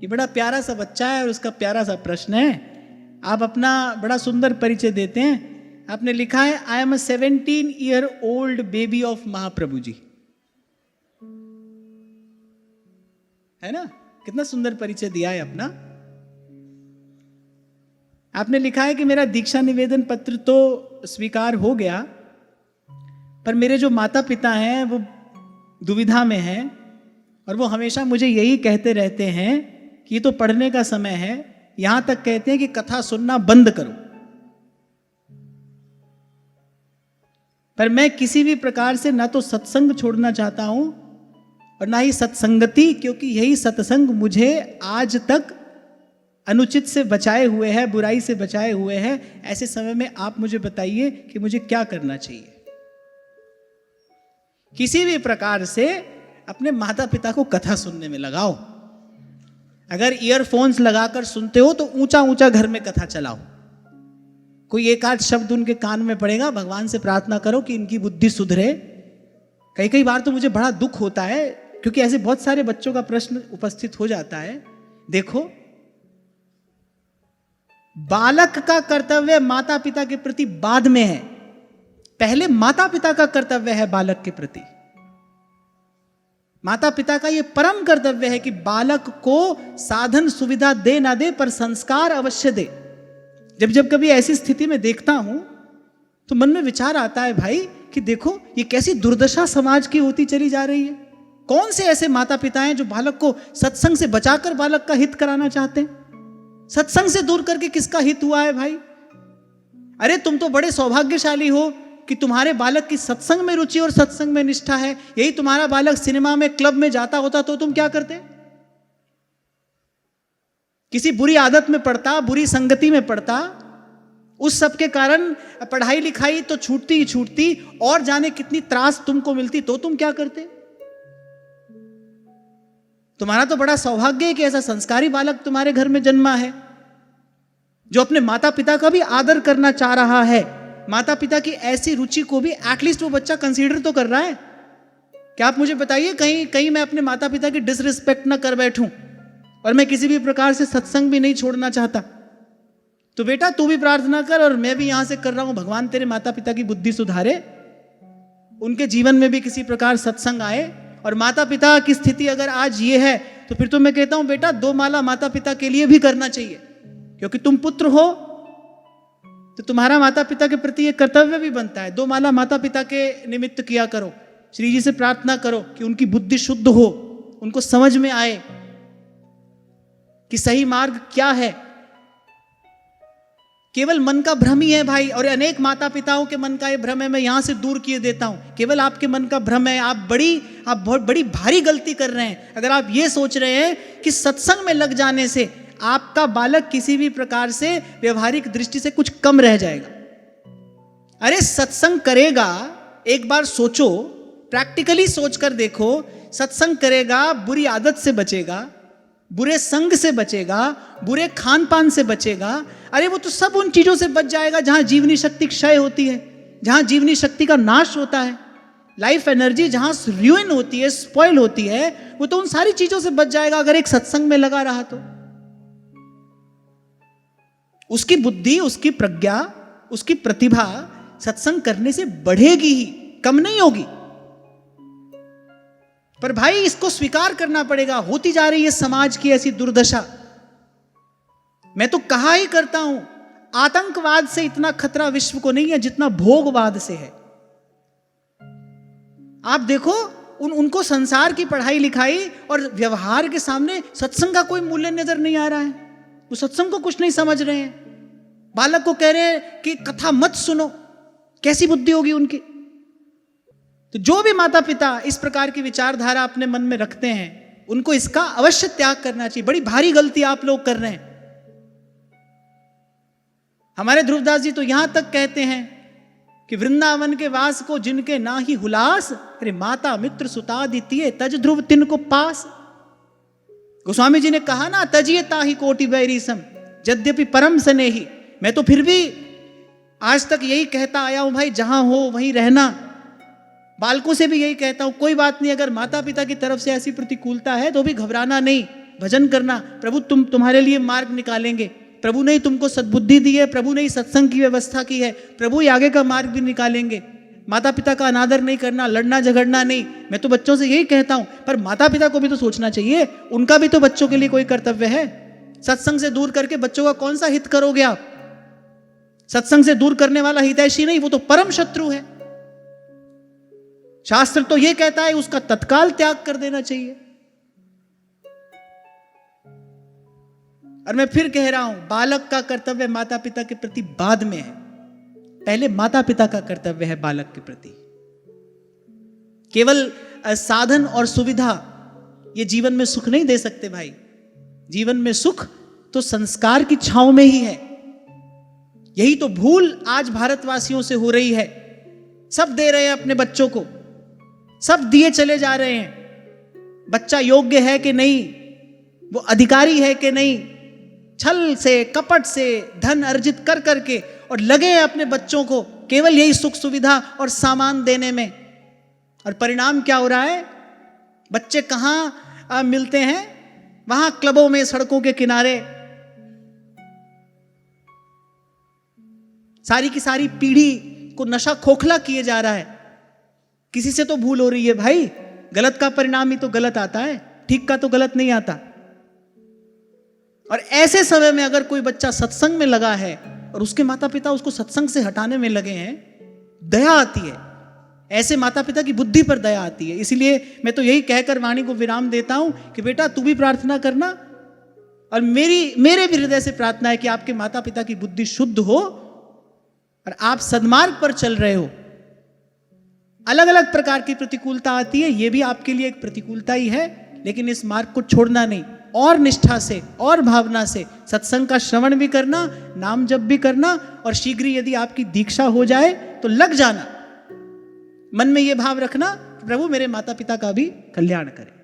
ये बड़ा प्यारा सा बच्चा है और उसका प्यारा सा प्रश्न है। आप अपना बड़ा सुंदर परिचय देते हैं। आपने लिखा है I am a 17-year-old baby of Mahaprabhu ji, है ना? कितना सुंदर परिचय दिया है अपना। आपने लिखा है कि मेरा दीक्षा निवेदन पत्र तो स्वीकार हो गया, पर मेरे जो माता पिता हैं वो दुविधा में हैं और वो हमेशा मुझे यही कहते रहते हैं कि ये तो पढ़ने का समय है। यहां तक कहते हैं कि कथा सुनना बंद करो। पर मैं किसी भी प्रकार से ना तो सत्संग छोड़ना चाहता हूं और ना ही सत्संगति, क्योंकि यही सत्संग मुझे आज तक अनुचित से बचाए हुए है, बुराई से बचाए हुए है। ऐसे समय में आप मुझे बताइए कि मुझे क्या करना चाहिए। किसी भी प्रकार से अपने माता पिता को कथा सुनने में लगाओ। अगर ईयरफोन्स लगाकर सुनते हो तो ऊंचा ऊंचा घर में कथा चलाओ। कोई एक आध शब्द उनके कान में पड़ेगा, भगवान से प्रार्थना करो कि इनकी बुद्धि सुधरे। कई बार तो मुझे बड़ा दुख होता है, क्योंकि ऐसे बहुत सारे बच्चों का प्रश्न उपस्थित हो जाता है। देखो, बालक का कर्तव्य माता पिता के प्रति बाद में है, पहले माता पिता का कर्तव्य है बालक के प्रति। माता पिता का यह परम कर्तव्य है कि बालक को साधन सुविधा दे ना दे, पर संस्कार अवश्य दे। जब जब कभी ऐसी स्थिति में देखता हूं तो मन में विचार आता है भाई कि देखो ये कैसी दुर्दशा समाज की होती चली जा रही है। कौन से ऐसे माता पिता हैं जो बालक को सत्संग से बचाकर बालक का हित कराना चाहते हैं? सत्संग से दूर करके किसका हित हुआ है भाई? अरे तुम तो बड़े सौभाग्यशाली हो कि तुम्हारे बालक की सत्संग में रुचि और सत्संग में निष्ठा है। यही तुम्हारा बालक सिनेमा में, क्लब में जाता होता तो तुम क्या करते? किसी बुरी आदत में पड़ता, बुरी संगति में पड़ता, उस सब के कारण पढ़ाई लिखाई तो छूटती ही छूटती, और जाने कितनी त्रास तुमको मिलती, तो तुम क्या करते? तुम्हारा तो बड़ा सौभाग्य है कि ऐसा संस्कारी बालक तुम्हारे घर में जन्मा है, जो अपने माता पिता का भी आदर करना चाह रहा है। माता पिता की ऐसी रुचि को भी एटलीस्ट वो बच्चा कंसीडर तो कर रहा है। क्या आप मुझे बताइए, कहीं मैं अपने माता पिता की डिसरिस्पेक्ट ना कर बैठूं, और मैं किसी भी प्रकार से सत्संग भी नहीं छोड़ना चाहता। तो बेटा तू भी प्रार्थना कर, और मैं भी यहां से कर रहा हूं, भगवान तेरे माता पिता की बुद्धि सुधारे, उनके जीवन में भी किसी प्रकार सत्संग आए। और माता पिता की स्थिति अगर आज ये है तो फिर तो मैं कहता हूं बेटा 2 माला माता पिता के लिए भी करना चाहिए, क्योंकि तुम पुत्र हो तो तुम्हारा माता पिता के प्रति एक कर्तव्य भी बनता है। 2 माला माता पिता के निमित्त किया करो, श्री जी से प्रार्थना करो कि उनकी बुद्धि शुद्ध हो, उनको समझ में आए कि सही मार्ग क्या है। केवल मन का भ्रम ही है भाई, और अनेक माता पिताओं के मन का ये भ्रम है, मैं यहां से दूर किए देता हूं। केवल आपके मन का भ्रम है। आप बहुत बड़ी भारी गलती कर रहे हैं अगर आप ये सोच रहे हैं कि सत्संग में लग जाने से आपका बालक किसी भी प्रकार से व्यवहारिक दृष्टि से कुछ कम रह जाएगा। अरे सत्संग करेगा, एक बार सोचो, प्रैक्टिकली सोचकर देखो, सत्संग करेगा, बुरी आदत से बचेगा, बुरे संग से बचेगा, बुरे खान पान से बचेगा। अरे वो तो सब उन चीजों से बच जाएगा जहां जीवनी शक्ति क्षय होती है, जहां जीवनी शक्ति का नाश होता है, लाइफ एनर्जी जहां रुइन होती है, स्पॉइल होती है, वो तो उन सारी चीजों से बच जाएगा अगर एक सत्संग में लगा रहा तो। उसकी बुद्धि, उसकी प्रज्ञा, उसकी प्रतिभा सत्संग करने से बढ़ेगी ही, कम नहीं होगी। पर भाई इसको स्वीकार करना पड़ेगा, होती जा रही है समाज की ऐसी दुर्दशा। मैं तो कहा ही करता हूं, आतंकवाद से इतना खतरा विश्व को नहीं है जितना भोगवाद से है। आप देखो उनको संसार की पढ़ाई लिखाई और व्यवहार के सामने सत्संग का कोई मूल्य नजर नहीं आ रहा है। वो सत्संग को कुछ नहीं समझ रहे हैं। बालक को कह रहे हैं कि कथा मत सुनो, कैसी बुद्धि होगी उनकी? तो जो भी माता पिता इस प्रकार की विचारधारा अपने मन में रखते हैं, उनको इसका अवश्य त्याग करना चाहिए। बड़ी भारी गलती आप लोग कर रहे हैं। हमारे ध्रुवदास जी तो यहां तक कहते हैं कि वृंदावन के वास को जिनके ना ही हुलास, अरे माता मित्र सुता द्वितीय तज ध्रुव तिन को पास। गोस्वामी जी ने कहा ना, तजिए ताही कोटि बैरी सम यद्यपि परम स्नेही। मैं तो फिर भी आज तक यही कहता आया हूं भाई, जहां हो वहीं रहना। बालकों से भी यही कहता हूं, कोई बात नहीं, अगर माता पिता की तरफ से ऐसी प्रतिकूलता है तो भी घबराना नहीं, भजन करना, प्रभु तुम्हारे लिए मार्ग निकालेंगे। प्रभु ने ही तुमको सद्बुद्धि दी है, प्रभु ने ही सत्संग की व्यवस्था की है, प्रभु ही आगे का मार्ग भी निकालेंगे। माता पिता का अनादर नहीं करना, लड़ना झगड़ना नहीं। मैं तो बच्चों से यही कहता हूं, पर माता पिता को भी तो सोचना चाहिए, उनका भी तो बच्चों के लिए कोई कर्तव्य है। सत्संग से दूर करके बच्चों का कौन सा हित करोगे आप? सत्संग से दूर करने वाला हितैषी नहीं, वो तो परम शत्रु है। शास्त्र तो यह कहता है उसका तत्काल त्याग कर देना चाहिए। और मैं फिर कह रहा हूं, बालक का कर्तव्य माता पिता के प्रति बाद में है, पहले माता पिता का कर्तव्य है बालक के प्रति। केवल साधन और सुविधा ये जीवन में सुख नहीं दे सकते भाई। जीवन में सुख तो संस्कार की छांव में ही है। यही तो भूल आज भारतवासियों से हो रही है। सब दे रहे हैं अपने बच्चों को, सब दिए चले जा रहे हैं। बच्चा योग्य है कि नहीं, वो अधिकारी है कि नहीं, छल से कपट से धन अर्जित कर करके और लगे हैं अपने बच्चों को केवल यही सुख सुविधा और सामान देने में। और परिणाम क्या हो रहा है? बच्चे कहां मिलते हैं? वहां क्लबों में, सड़कों के किनारे। सारी की सारी पीढ़ी को नशा खोखला किए जा रहा है। किसी से तो भूल हो रही है भाई। गलत का परिणाम ही तो गलत आता है, ठीक का तो गलत नहीं आता। और ऐसे समय में अगर कोई बच्चा सत्संग में लगा है और उसके माता पिता उसको सत्संग से हटाने में लगे हैं, दया आती है। ऐसे माता पिता की बुद्धि पर दया आती है। इसलिए मैं तो यही कहकर वाणी को विराम देता हूं कि बेटा तू भी प्रार्थना करना, और मेरे भी हृदय से प्रार्थना है कि आपके माता पिता की बुद्धि शुद्ध हो और आप सन्मार्ग पर चल रहे हो। अलग अलग प्रकार की प्रतिकूलता आती है, यह भी आपके लिए एक प्रतिकूलता ही है, लेकिन इस मार्ग को छोड़ना नहीं। और निष्ठा से और भावना से सत्संग का श्रवण भी करना, नाम जप भी करना, और शीघ्र यदि आपकी दीक्षा हो जाए तो लग जाना। मन में यह भाव रखना, प्रभु मेरे माता पिता का भी कल्याण करे।